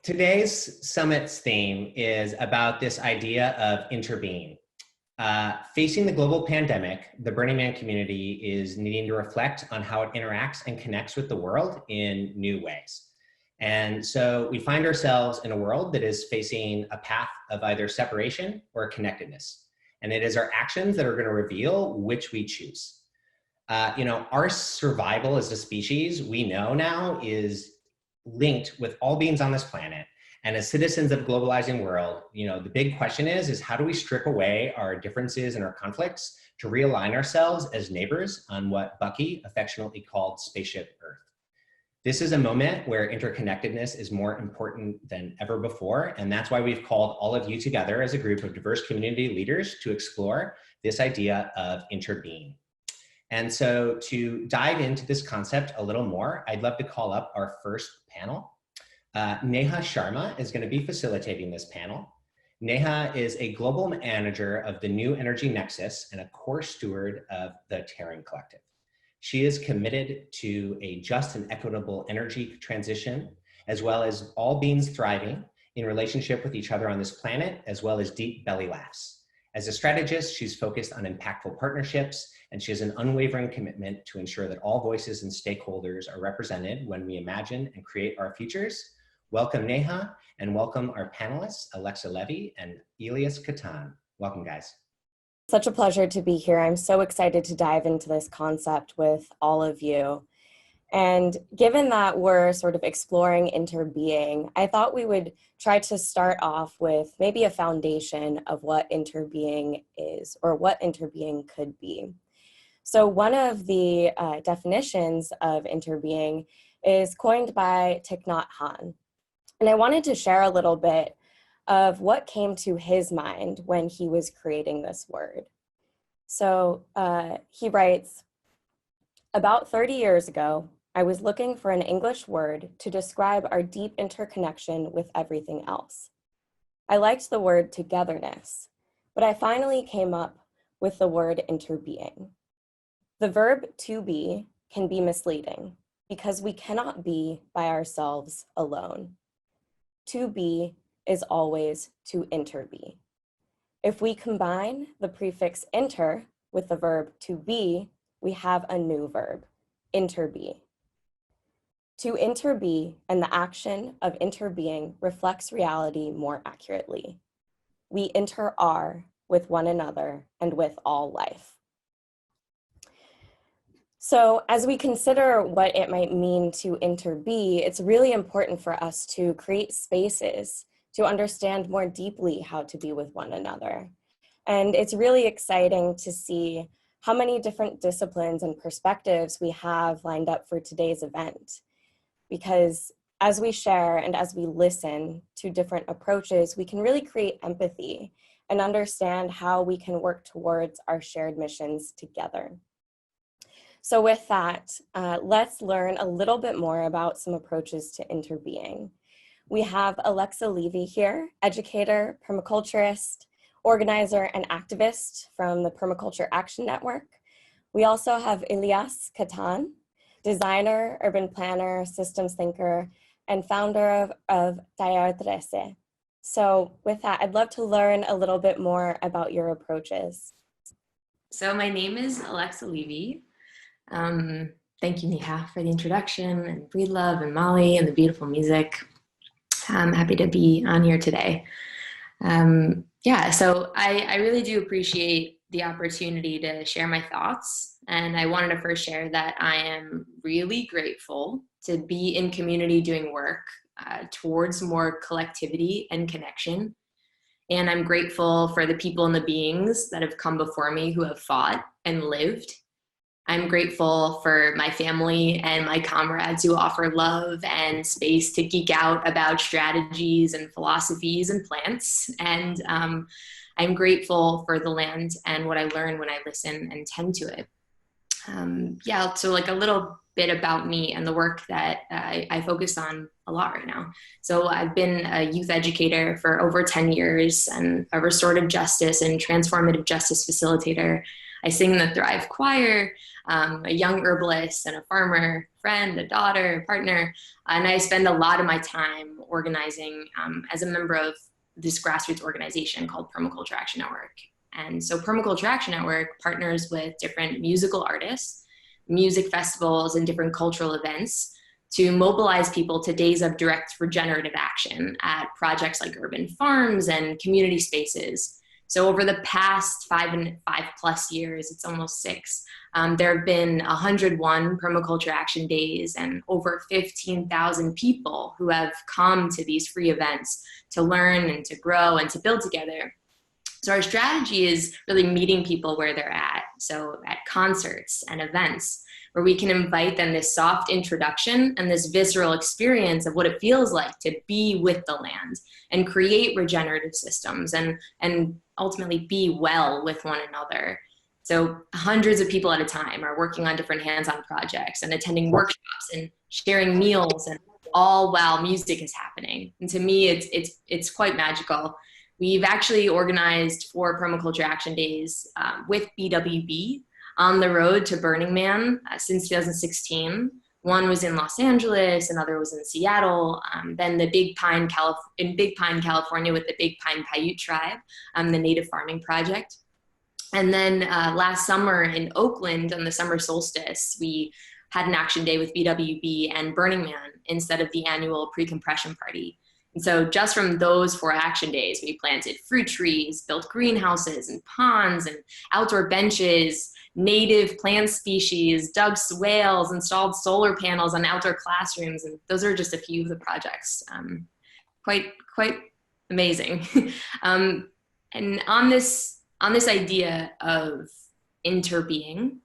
Today's summit's theme is about this idea of interbeing. Facing the global pandemic, the Burning Man community is needing to reflect on how it interacts and connects with the world in new ways. And so we find ourselves in a world that is facing a path of either separation or connectedness. And it is our actions that are going to reveal which we choose. Our survival as a species, we know now, is linked with all beings on this planet. And as citizens of a globalizing world, the big question is how do we strip away our differences and our conflicts to realign ourselves as neighbors on what Bucky affectionately called Spaceship Earth? This is a moment where interconnectedness is more important than ever before. And that's why we've called all of you together as a group of diverse community leaders to explore this idea of interbeing. And so to dive into this concept a little more, I'd love to call up our first panel. Neha Sharma is going to be facilitating this panel. Neha is a global manager of the New Energy Nexus and a core steward of the Terran Collective. She is committed to a just and equitable energy transition, as well as all beings thriving in relationship with each other on this planet, as well as deep belly laughs. As a strategist, she's focused on impactful partnerships, and she has an unwavering commitment to ensure that all voices and stakeholders are represented when we imagine and create our futures. Welcome, Neha, and welcome our panelists, Alexa Levy and Elias Cattan. Welcome, guys. Such a pleasure to be here. I'm so excited to dive into this concept with all of you. And given that we're sort of exploring interbeing, I thought we would try to start off with maybe a foundation of what interbeing is, or what interbeing could be. So one of the definitions of interbeing is coined by Thich Nhat Hanh. And I wanted to share a little bit of what came to his mind when he was creating this word. So he writes, about 30 years ago, I was looking for an English word to describe our deep interconnection with everything else. I liked the word togetherness, but I finally came up with the word interbeing. The verb to be can be misleading because we cannot be by ourselves alone. To be is always to interbe. If we combine the prefix inter with the verb to be, we have a new verb, interbe. To interbe and the action of interbeing reflects reality more accurately. We inter-are with one another and with all life. So as we consider what it might mean to interbe, it's really important for us to create spaces to understand more deeply how to be with one another. And it's really exciting to see how many different disciplines and perspectives we have lined up for today's event. Because as we share and as we listen to different approaches, we can really create empathy and understand how we can work towards our shared missions together. So with that, let's learn a little bit more about some approaches to interbeing. We have Alexa Levy here, educator, permaculturist, organizer, and activist from the Permaculture Action Network. We also have Elias Cattan, designer, urban planner, systems thinker, and founder of Interbeing. So with that, I'd love to learn a little bit more about your approaches. So my name is Alexa Levy. Thank you, Neha, for the introduction, and Breed Love and Molly and the beautiful music. I'm happy to be on here today. So I really do appreciate the opportunity to share my thoughts. And I wanted to first share that I am really grateful to be in community doing work towards more collectivity and connection. And I'm grateful for the people and the beings that have come before me who have fought and lived. I'm grateful for my family and my comrades who offer love and space to geek out about strategies and philosophies and plants. And I'm grateful for the land and what I learn when I listen and tend to it. So like a little bit about me and the work that I focus on a lot right now. So I've been a youth educator for over 10 years and a restorative justice and transformative justice facilitator. I sing in the Thrive Choir, a young herbalist and a farmer, friend, a daughter, a partner. And I spend a lot of my time organizing as a member of this grassroots organization called Permaculture Action Network. And so Permaculture Action Network partners with different musical artists, music festivals, and different cultural events to mobilize people to days of direct regenerative action at projects like urban farms and community spaces. So over the past 5+ years, it's almost 6, there have been 101 permaculture action days and over 15,000 people who have come to these free events to learn and to grow and to build together. So our strategy is really meeting people where they're at. So at concerts and events, where we can invite them this soft introduction and this visceral experience of what it feels like to be with the land and create regenerative systems and ultimately be well with one another. So hundreds of people at a time are working on different hands-on projects and attending workshops and sharing meals, and all while music is happening. And to me, it's quite magical. We've actually organized 4 Permaculture Action Days with BWB on the road to Burning Man since 2016. One was in Los Angeles, another was in Seattle, then the Big Pine, California with the Big Pine Paiute tribe, the native farming project. And then last summer in Oakland on the summer solstice, we had an action day with BWB and Burning Man instead of the annual pre-compression party. And so just from those 4 action days, we planted fruit trees, built greenhouses and ponds and outdoor benches, native plant species, dug swales, installed solar panels on outdoor classrooms. And those are just a few of the projects. Quite amazing. And on this idea of interbeing,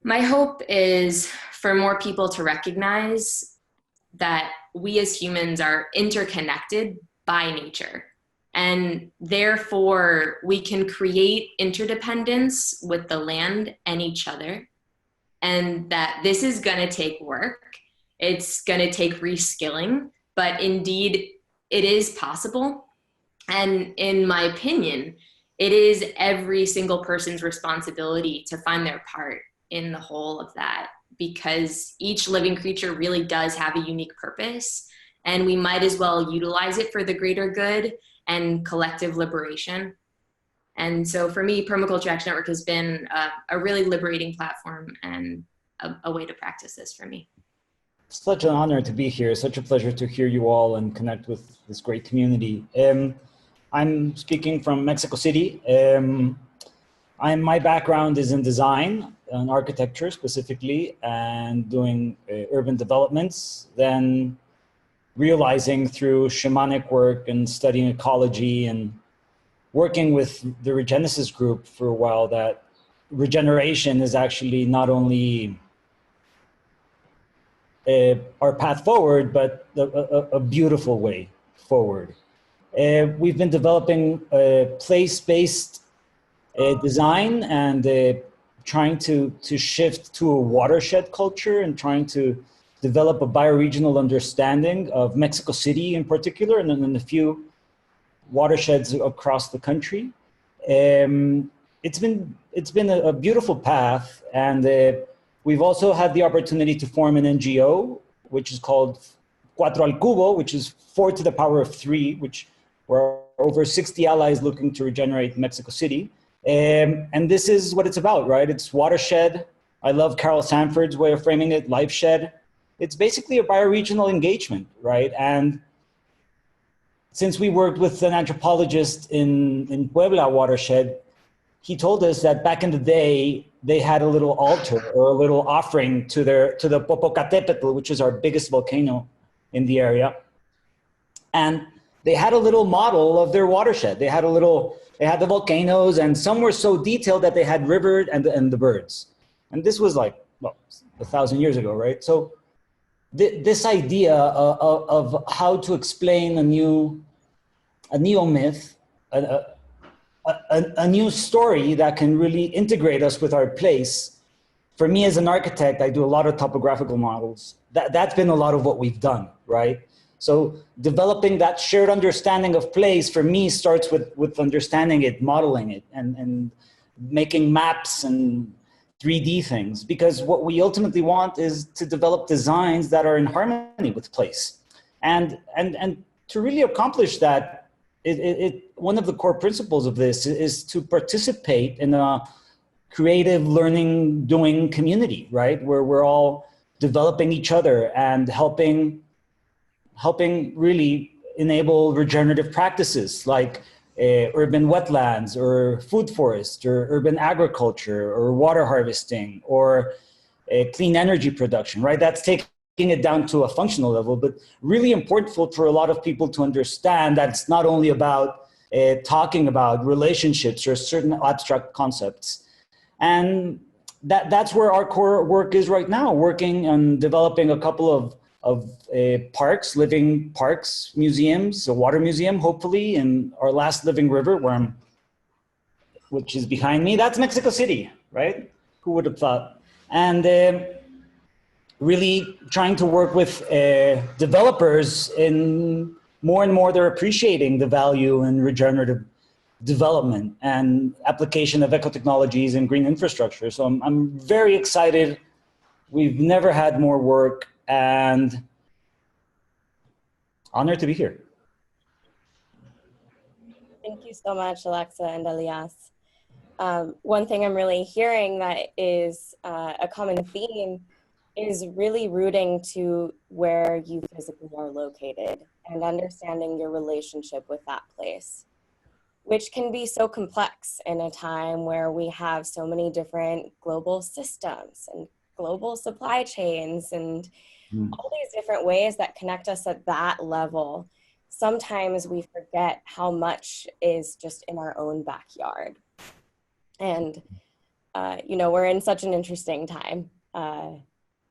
my hope is for more people to recognize that we as humans are interconnected by nature. And therefore, we can create interdependence with the land and each other. And that this is going to take work. It's going to take reskilling. But indeed, it is possible. And in my opinion, it is every single person's responsibility to find their part in the whole of that, because each living creature really does have a unique purpose, and we might as well utilize it for the greater good and collective liberation. And so for me, Permaculture Action Network has been a really liberating platform and a way to practice this for me. Such an honor to be here. Such a pleasure to hear you all and connect with this great community. I'm speaking from Mexico City. My background is in design and architecture specifically, and doing urban developments, then realizing through shamanic work and studying ecology and working with the Regenesis group for a while that regeneration is actually not only our path forward, but a beautiful way forward. We've been developing place-based design and trying to shift to a watershed culture and trying to develop a bioregional understanding of Mexico City in particular, and then a few watersheds across the country. It's been a beautiful path, and we've also had the opportunity to form an NGO, which is called Cuatro al Cubo, which is 4 to the power of 3, which we're over 60 allies looking to regenerate Mexico City. And this is what it's about, right? It's watershed. I love Carol Sanford's way of framing it, life shed. It's basically a bioregional engagement, right? And since we worked with an anthropologist in Puebla watershed, he told us that back in the day, they had a little altar or a little offering to the Popocatépetl, which is our biggest volcano in the area. And they had a little model of their watershed. They had the volcanoes, and some were so detailed that they had river and the birds. And this was like, 1,000 years ago, right? So this idea of how to explain a neo myth, a new story that can really integrate us with our place. For me as an architect, I do a lot of topographical models. That's been a lot of what we've done, right? So developing that shared understanding of place for me starts with understanding it, modeling it, and making maps and 3D things, because what we ultimately want is to develop designs that are in harmony with place. And to really accomplish that, one of the core principles of this is to participate in a creative learning doing community, right? Where we're all developing each other and helping really enable regenerative practices like urban wetlands or food forest or urban agriculture or water harvesting or clean energy production, right? That's taking it down to a functional level, but really important for a lot of people to understand that it's not only about talking about relationships or certain abstract concepts. And that's where our core work is right now, working on developing a couple of parks, living parks, museums, a water museum, hopefully, and our last living river, which is behind me. That's Mexico City, right? Who would have thought? And really trying to work with developers in more and more, they're appreciating the value in regenerative development and application of eco-technologies and green infrastructure. So I'm very excited. We've never had more work, and honored to be here. Thank you so much, Alexa and Elias. One thing I'm really hearing that is a common theme is really rooting to where you physically are located and understanding your relationship with that place, which can be so complex in a time where we have so many different global systems and global supply chains and all these different ways that connect us at that level. Sometimes we forget how much is just in our own backyard. And, we're in such an interesting time.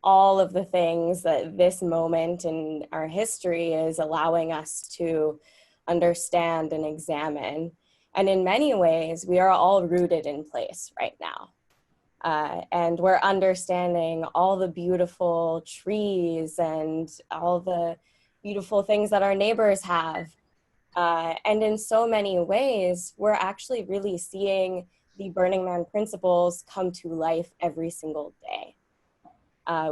All of the things that this moment in our history is allowing us to understand and examine. And in many ways, we are all rooted in place right now. And we're understanding all the beautiful trees and all the beautiful things that our neighbors have. And in so many ways, we're actually really seeing the Burning Man principles come to life every single day.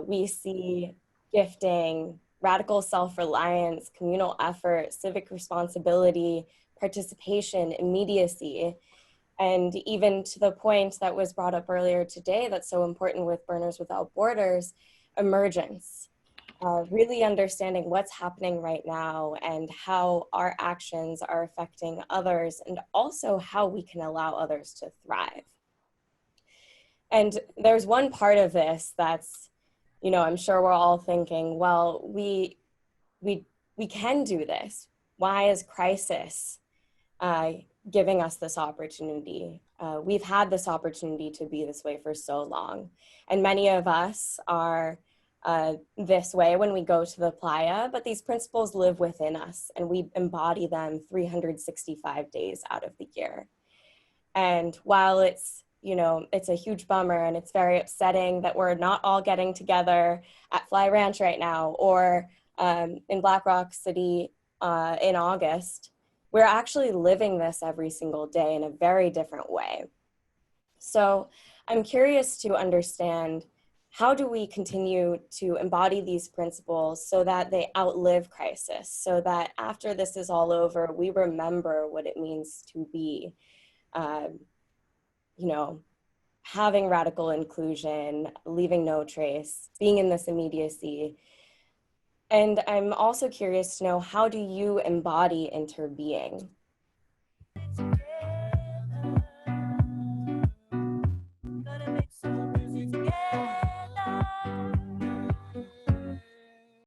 We see gifting, radical self-reliance, communal effort, civic responsibility, participation, immediacy, and even to the point that was brought up earlier today that's so important with Burners Without Borders, emergence. Really understanding what's happening right now and how our actions are affecting others, and also how we can allow others to thrive. And there's one part of this that's, I'm sure we're all thinking, well, we can do this. Why is crisis giving us this opportunity? We've had this opportunity to be this way for so long. And many of us are this way when we go to the playa, but these principles live within us and we embody them 365 days out of the year. And while it's a huge bummer and it's very upsetting that we're not all getting together at Fly Ranch right now or in Black Rock City in August, we're actually living this every single day in a very different way. So I'm curious to understand, how do we continue to embody these principles so that they outlive crisis, so that after this is all over, we remember what it means to be, having radical inclusion, leaving no trace, being in this immediacy. And I'm also curious to know, how do you embody interbeing?